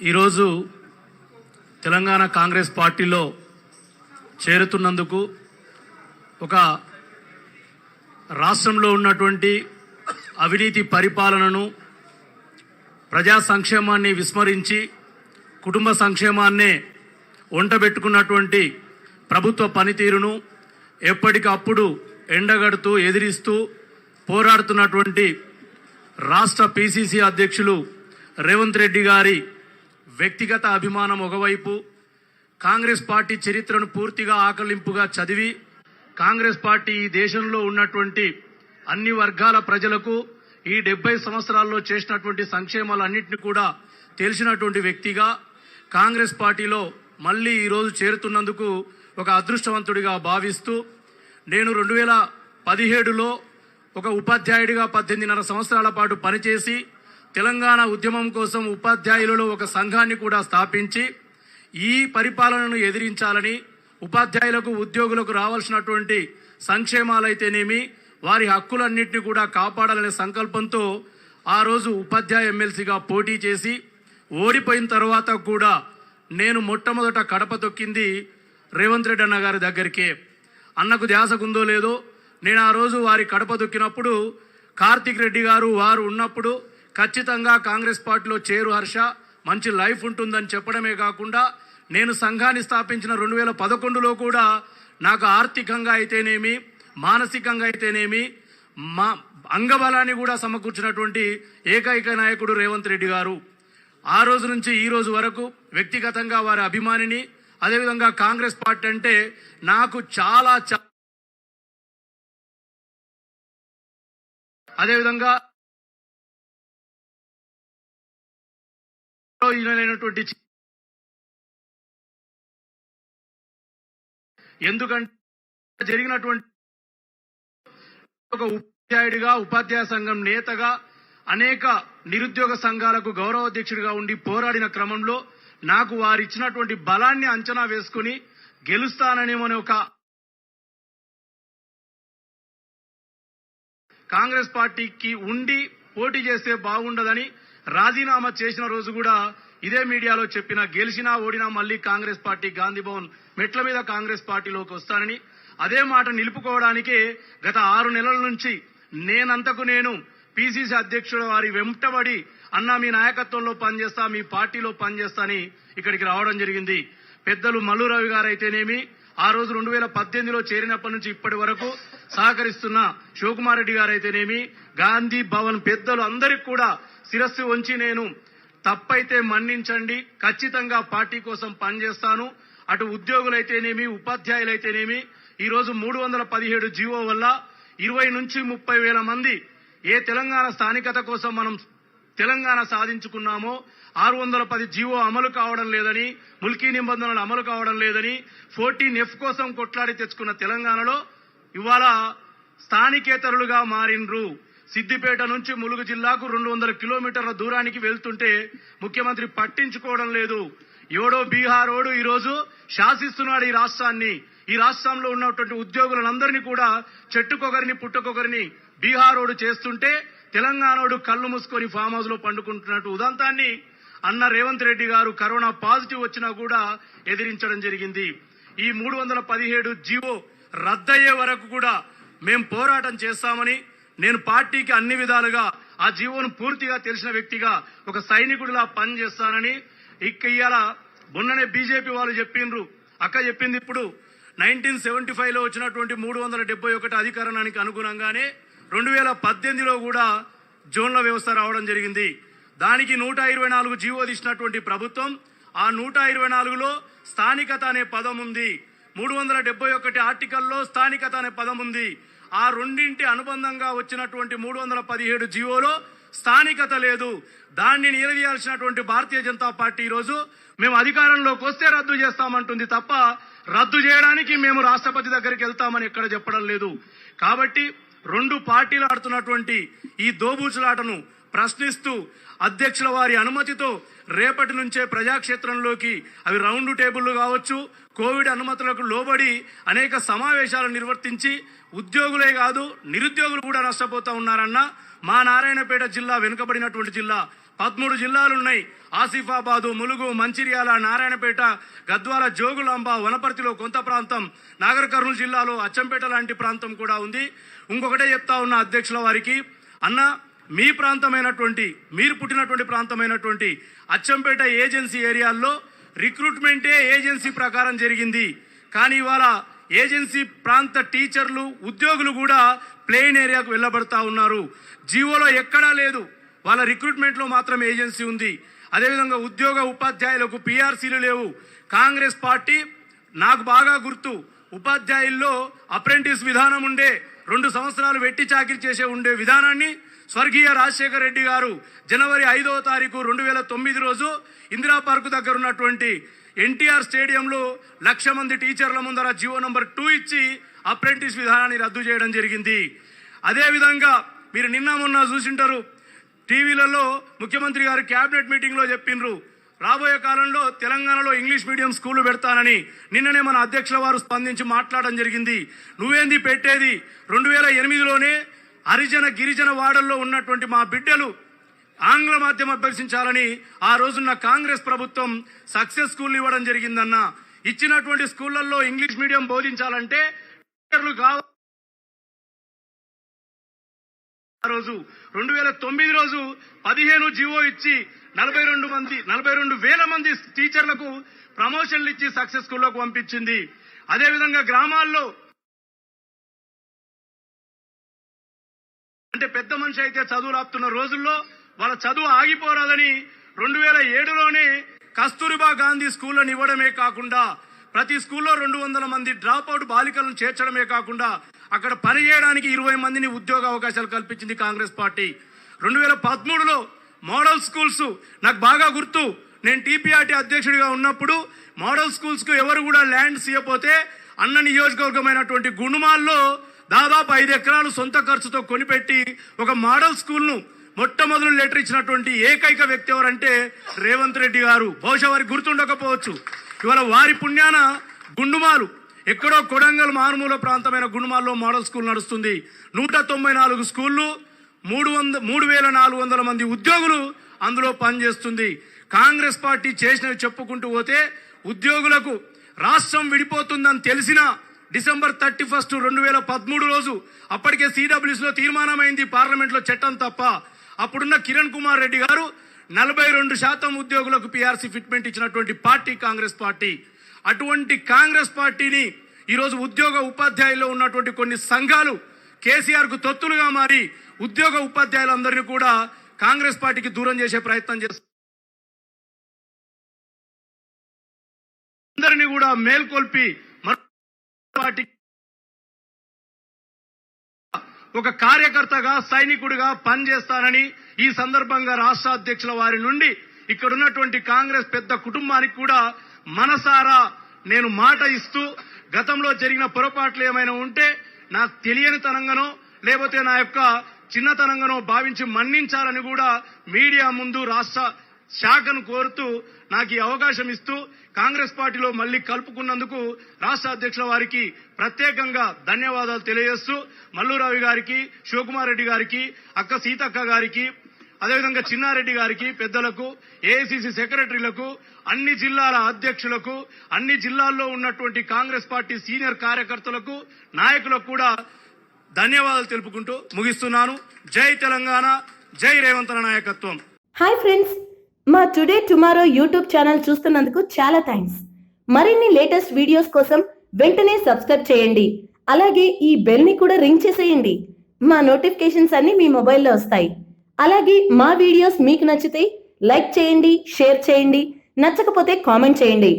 ఈరోజు తెలంగాణ కాంగ్రెస్ పార్టీలో చేరుతున్నందుకు ఒక రాష్ట్రంలో ఉన్నటువంటి అవినీతి పరిపాలనను, ప్రజా సంక్షేమాన్ని విస్మరించి కుటుంబ సంక్షేమాన్నే వంటబెట్టుకున్నటువంటి ప్రభుత్వ పనితీరును ఎప్పటికప్పుడు ఎండగడుతూ ఎదిరిస్తూ పోరాడుతున్నటువంటి రాష్ట్ర పిసిసి అధ్యక్షులు రేవంత్ రెడ్డి గారి వ్యక్తిగత అభిమానం ఒకవైపు, కాంగ్రెస్ పార్టీ చరిత్రను పూర్తిగా ఆకలింపుగా చదివి కాంగ్రెస్ పార్టీ ఈ దేశంలో ఉన్నటువంటి అన్ని వర్గాల ప్రజలకు ఈ 70 సంవత్సరాల్లో చేసినటువంటి సంక్షేమాలన్నింటినీ కూడా తెలిసినటువంటి వ్యక్తిగా కాంగ్రెస్ పార్టీలో మళ్లీ ఈరోజు చేరుతున్నందుకు ఒక అదృష్టవంతుడిగా భావిస్తూ, నేను 2017లో ఒక ఉపాధ్యాయుడిగా 18.5 సంవత్సరాల పాటు పనిచేసి తెలంగాణ ఉద్యమం కోసం ఉపాధ్యాయులలో ఒక సంఘాన్ని కూడా స్థాపించి ఈ పరిపాలనను ఎదిరించాలని, ఉపాధ్యాయులకు ఉద్యోగులకు రావాల్సినటువంటి సంక్షేమాలైతేనేమి వారి హక్కులన్నింటినీ కూడా కాపాడాలనే సంకల్పంతో ఆ రోజు ఉపాధ్యాయ ఎమ్మెల్సీగా పోటీ చేసి ఓడిపోయిన తర్వాత కూడా నేను మొట్టమొదట కడప తొక్కింది రేవంత్ రెడ్డి అన్న గారి దగ్గరికే. అన్నకు ధ్యాసకుందో లేదో, నేను ఆ రోజు వారి కడప తొక్కినప్పుడు కార్తిక్ రెడ్డి గారు వారు ఉన్నప్పుడు ఖచ్చితంగా కాంగ్రెస్ పార్టీలో చేరు హర్ష, మంచి లైఫ్ ఉంటుందని చెప్పడమే కాకుండా నేను సంఘాన్ని స్థాపించిన 2011లో కూడా నాకు ఆర్థికంగా అయితేనేమి మానసికంగా అయితేనేమి మా అంగబలాన్ని కూడా సమకూర్చినటువంటి ఏకైక నాయకుడు రేవంత్ రెడ్డి గారు. ఆ రోజు నుంచి ఈ రోజు వరకు వ్యక్తిగతంగా వారి అభిమానిని, అదేవిధంగా కాంగ్రెస్ పార్టీ అంటే నాకు చాలా అదేవిధంగా ఎందుకంటే జరిగినటువంటి ఒక ఉపాధ్యాయుడిగా, ఉపాధ్యాయ సంఘం నేతగా, అనేక నిరుద్యోగ సంఘాలకు గౌరవాధ్యక్షుడిగా ఉండి పోరాడిన క్రమంలో నాకు వారు ఇచ్చినటువంటి బలాన్ని అంచనా వేసుకుని గెలుస్తాననేమని ఒక కాంగ్రెస్ పార్టీకి ఉండి పోటీ చేస్తే బాగుండదని రాజీనామా చేసిన రోజు కూడా ఇదే మీడియాలో చెప్పిన, గెలిచినా ఓడినా మళ్లీ కాంగ్రెస్ పార్టీ గాంధీ భవన్ మెట్ల మీద కాంగ్రెస్ పార్టీలోకి వస్తానని. అదే మాట నిలుపుకోవడానికే గత 6 నెలల నుంచి నేనంతకు నేను పిసిసి అధ్యక్షుడు వారి వెంటబడి, అన్నా మీ నాయకత్వంలో పనిచేస్తా, మీ పార్టీలో పనిచేస్తా అని ఇక్కడికి రావడం జరిగింది. పెద్దలు మల్లు రవి గారు అయితేనేమి, ఆ రోజు 2018లో చేరినప్పటి నుంచి ఇప్పటి వరకు సహకరిస్తున్న శివకుమార్ రెడ్డి గారు అయితేనేమి, గాంధీ భవన్ పెద్దలు అందరికి కూడా శిరస్సు వంచి నేను తప్పైతే మన్నించండి, ఖచ్చితంగా పార్టీ కోసం పనిచేస్తాను. అటు ఉద్యోగులైతేనేమి ఉపాధ్యాయులైతేనేమి ఈ రోజు 317 జీవో వల్ల 20 నుంచి 30 వేల మంది ఏ తెలంగాణ స్థానికత కోసం మనం తెలంగాణ సాధించుకున్నామో 610 జీవో అమలు కావడం లేదని, ముల్కీ నిబంధనలు అమలు కావడం లేదని 14F కోసం కొట్లాడి తెచ్చుకున్న తెలంగాణలో ఇవాళ స్థానికేతరులుగా మారిండ్రు. సిద్దిపేట నుంచి ములుగు జిల్లాకు 200 కిలోమీటర్ల దూరానికి వెళ్తుంటే ముఖ్యమంత్రి పట్టించుకోవడం లేదు. ఎవడో బీహారోడు ఈరోజు శాసిస్తున్నాడు ఈ రాష్ట్రాన్ని. ఈ రాష్ట్రంలో ఉన్నటువంటి ఉద్యోగులందరినీ కూడా చెట్టుకొకరిని పుట్టుకొకరిని బీహారోడు చేస్తుంటే తెలంగాణోడు కళ్ళు మూసుకొని ఫామ్ హౌస్ లో పండుకుంటున్నట్టు ఉదంతాన్ని అన్న రేవంత్ రెడ్డి గారు కరోనా పాజిటివ్ వచ్చినా కూడా ఎదిరించడం జరిగింది. ఈ 317 జీవో రద్దయ్యే వరకు కూడా మేం పోరాటం చేస్తామని, నేను పార్టీకి అన్ని విధాలుగా ఆ జీవోను పూర్తిగా తెలిసిన వ్యక్తిగా ఒక సైనికుడిలా పనిచేస్తానని ఇవాళ మొన్ననే బీజేపీ వాళ్ళు చెప్పిండ్రు. అక్క చెప్పింది ఇప్పుడు 1975లో వచ్చినటువంటి 371 అధికరణానికి అనుగుణంగానే 2018లో కూడా జోన్ల వ్యవస్థ రావడం జరిగింది. దానికి 124 జీవో తీసినటువంటి ప్రభుత్వం ఆ 124లో స్థానికత అనే పదం ఉంది. 371 ఆర్టికల్లో స్థానికత అనే పదం ఉంది. ఆ రెండింటి అనుబంధంగా వచ్చినటువంటి 317 జీవోలో స్థానికత లేదు. దాన్ని నిలదీయాల్సినటువంటి భారతీయ జనతా పార్టీ ఈరోజు మేము అధికారంలోకి వస్తే రద్దు చేస్తామంటుంది తప్ప రద్దు చేయడానికి మేము రాష్ట్రపతి దగ్గరికి వెళ్తామని ఎక్కడ చెప్పడం లేదు. కాబట్టి 2 పార్టీలు ఆడుతున్నటువంటి ఈ దోబూచులాటను ప్రశ్నిస్తూ అధ్యక్షుల వారి అనుమతితో రేపటి నుంచే ప్రజాక్షేత్రంలోకి అవి రౌండ్ టేబుళ్లు కావచ్చు, కోవిడ్ అనుమతులకు లోబడి అనేక సమావేశాలు నిర్వర్తించి ఉద్యోగులే కాదు నిరుద్యోగులు కూడా నష్టపోతా ఉన్నారన్న మా నారాయణపేట జిల్లా వెనుకబడినటువంటి జిల్లా 13 జిల్లాలున్నాయి. ఆసిఫాబాదు, ములుగు, మంచిర్యాల, నారాయణపేట, గద్వాల, జోగులాంబ, వనపర్తిలో కొంత ప్రాంతం, నాగర్ కర్నూలు జిల్లాలో అచ్చంపేట లాంటి ప్రాంతం కూడా ఉంది. ఇంకొకటే చెప్తా ఉన్న అధ్యక్షుల వారికి, అన్న మీ ప్రాంతమైనటువంటి, మీరు పుట్టినటువంటి ప్రాంతమైనటువంటి అచ్చంపేట ఏజెన్సీ ఏరియాల్లో రిక్రూట్మెంటే ఏజెన్సీ ప్రకారం జరిగింది. కానీ ఇవాళ ఏజెన్సీ ప్రాంత టీచర్లు, ఉద్యోగులు కూడా ప్లెయిన్ ఏరియాకు వెళ్ళబడతా ఉన్నారు. జీవోలో ఎక్కడా లేదు, వాళ్ళ రిక్రూట్మెంట్లో మాత్రం ఏజెన్సీ ఉంది. అదేవిధంగా ఉద్యోగ ఉపాధ్యాయులకు పిఆర్సీలు లేవు. కాంగ్రెస్ పార్టీ, నాకు బాగా గుర్తు, ఉపాధ్యాయుల్లో అప్రెంటిస్ విధానం ఉండే, 2 సంవత్సరాలు వెట్టి చాకిరీ చేసే ఉండే విధానాన్ని స్వర్గీయ రాజశేఖర రెడ్డి గారు జనవరి 5వ తారీఖు 2009 రోజు ఇందిరా పార్కు దగ్గర ఉన్నటువంటి ఎన్టీఆర్ స్టేడియంలో 1,00,000 మంది టీచర్ల ముందర జీవో నంబర్ 2 ఇచ్చి అప్రెంటిస్ విధానాన్ని రద్దు చేయడం జరిగింది. అదేవిధంగా మీరు నిన్న మొన్న చూసింటారు, టీవీలలో ముఖ్యమంత్రి గారు క్యాబినెట్ మీటింగ్ లో చెప్పిండ్రు, రాబోయే కాలంలో తెలంగాణలో ఇంగ్లీష్ మీడియం స్కూళ్లు పెడతానని. నిన్ననే మన అధ్యక్షుల వారు స్పందించి మాట్లాడడం జరిగింది. నువ్వేంది పెట్టేది? 2008లోనే హరిజన గిరిజన వాడల్లో ఉన్నటువంటి మా బిడ్డలు ఆంగ్ల మాధ్యమం అభ్యసించాలని ఆ రోజున్న కాంగ్రెస్ ప్రభుత్వం సక్సెస్ స్కూల్ ఇవ్వడం జరిగిందన్న. ఇచ్చినటువంటి స్కూళ్లలో ఇంగ్లీష్ మీడియం బోధించాలంటే టీచర్లు కావాలి. ఆ రోజు 2009 రోజు 15 జీవో ఇచ్చి 42,000 మంది టీచర్లకు ప్రమోషన్లు ఇచ్చి సక్సెస్ స్కూల్లోకి పంపించింది. అదేవిధంగా గ్రామాల్లో అంటే పెద్ద మనిషి అయితే చదువు రాపుతున్న రోజుల్లో వాళ్ళ చదువు ఆగిపోరాదని 2007లోనే కస్తూరిబా గాంధీ స్కూళ్లను ఇవ్వడమే కాకుండా ప్రతి స్కూల్లో 200 మంది డ్రాప్అవుట్ బాలికలను చేర్చడమే కాకుండా అక్కడ పని చేయడానికి 20 మందిని ఉద్యోగ అవకాశాలు కల్పించింది కాంగ్రెస్ పార్టీ. 2013లో మోడల్ స్కూల్స్, నాకు బాగా గుర్తు, నేను టీపీఆర్టీ అధ్యక్షుడిగా ఉన్నప్పుడు మోడల్ స్కూల్స్ కు ఎవరు కూడా ల్యాండ్స్ ఇవ్వకపోతే అన్న నియోజకవర్గమైనటువంటి గుండుమాల్లో దాదాపు 5 ఎకరాలు సొంత ఖర్చుతో కొనిపెట్టి ఒక మోడల్ స్కూల్ ను మొట్టమొదలు లెటర్ ఇచ్చినటువంటి ఏకైక వ్యక్తి ఎవరంటే రేవంత్ రెడ్డి గారు. బహుశా వారికి గుర్తుండకపోవచ్చు. ఇవాళ వారి పుణ్యాన గుండుమాలు, ఎక్కడో కొడంగల్ మారుమూల ప్రాంతమైన గుండుమాల్లో మోడల్ స్కూల్ నడుస్తుంది. 194 స్కూళ్లు, 3,400 మంది ఉద్యోగులు అందులో పనిచేస్తుంది. కాంగ్రెస్ పార్టీ చేసినవి చెప్పుకుంటూ పోతే ఉద్యోగులకు రాష్ట్రం విడిపోతుందని తెలిసినా డిసెంబర్ 31, 2013 రోజు అప్పటికే సిడబ్ల్యూస్ లో తీర్మానమైంది, పార్లమెంట్ లో చట్టం తప్ప. అప్పుడున్న కిరణ్ కుమార్ రెడ్డి గారు 42% ఉద్యోగులకు పిఆర్సీ ఫిట్మెంట్ ఇచ్చినటువంటి పార్టీ కాంగ్రెస్ పార్టీ. అటువంటి కాంగ్రెస్ పార్టీని ఈరోజు ఉద్యోగ ఉపాధ్యాయుల్లో ఉన్నటువంటి కొన్ని సంఘాలు కేసీఆర్ కు తొత్తులుగా మారి ఉద్యోగ ఉపాధ్యాయులందరినీ కూడా కాంగ్రెస్ పార్టీకి దూరం చేసే ప్రయత్నం చేస్తారు. అందరినీ కూడా మేల్కొల్పి పార్టీ ఒక కార్యకర్తగా, సైనికుడిగా పనిచేస్తానని ఈ సందర్భంగా రాష్ట్ర అధ్యక్షుల వారి నుండి ఇక్కడున్నటువంటి కాంగ్రెస్ పెద్ద కుటుంబానికి కూడా మనసారా నేను మాట ఇస్తూ, గతంలో జరిగిన పొరపాట్లు ఏమైనా ఉంటే నాకు తెలియని తనంగానో లేకపోతే నా యొక్క చిన్నతనంగానో భావించి మన్నించాలని కూడా మీడియా ముందు రాష్ట్ర శాఖను కోరుతూ నాకు ఈ అవకాశం ఇస్తూ కాంగ్రెస్ పార్టీలో మళ్లీ కలుపుకున్నందుకు రాష్ట్ర అధ్యక్షుల వారికి ప్రత్యేకంగా ధన్యవాదాలు తెలియజేస్తూ, మల్లురావి గారికి, శివకుమార్ రెడ్డి గారికి, అక్క సీతక్క గారికి, అదేవిధంగా చిన్నారెడ్డి గారికి, పెద్దలకు, ఏఐసిసి సెక్రటరీలకు, అన్ని జిల్లాల అధ్యక్షులకు, అన్ని జిల్లాల్లో ఉన్నటువంటి కాంగ్రెస్ పార్టీ సీనియర్ కార్యకర్తలకు, నాయకులకు కూడా ధన్యవాదాలు తెలుపుకుంటూ ముగిస్తున్నాను. జై తెలంగాణ, జై రేవంత్ నాయకత్వం. హాయ్ ఫ్రెండ్స్, మా టుడే టుమారో యూట్యూబ్ ఛానల్ చూస్తున్నందుకు చాలా థ్యాంక్స్. మరిన్ని లేటెస్ట్ వీడియోస్ కోసం వెంటనే సబ్స్క్రైబ్ చేయండి. అలాగే ఈ బెల్ ని కూడా రింగ్ చేసేయండి. మా నోటిఫికేషన్స్ అన్ని మీ మొబైల్లో వస్తాయి. అలాగే మా వీడియోస్ మీకు నచ్చితే లైక్ చేయండి, షేర్ చేయండి, నచ్చకపోతే కామెంట్ చేయండి.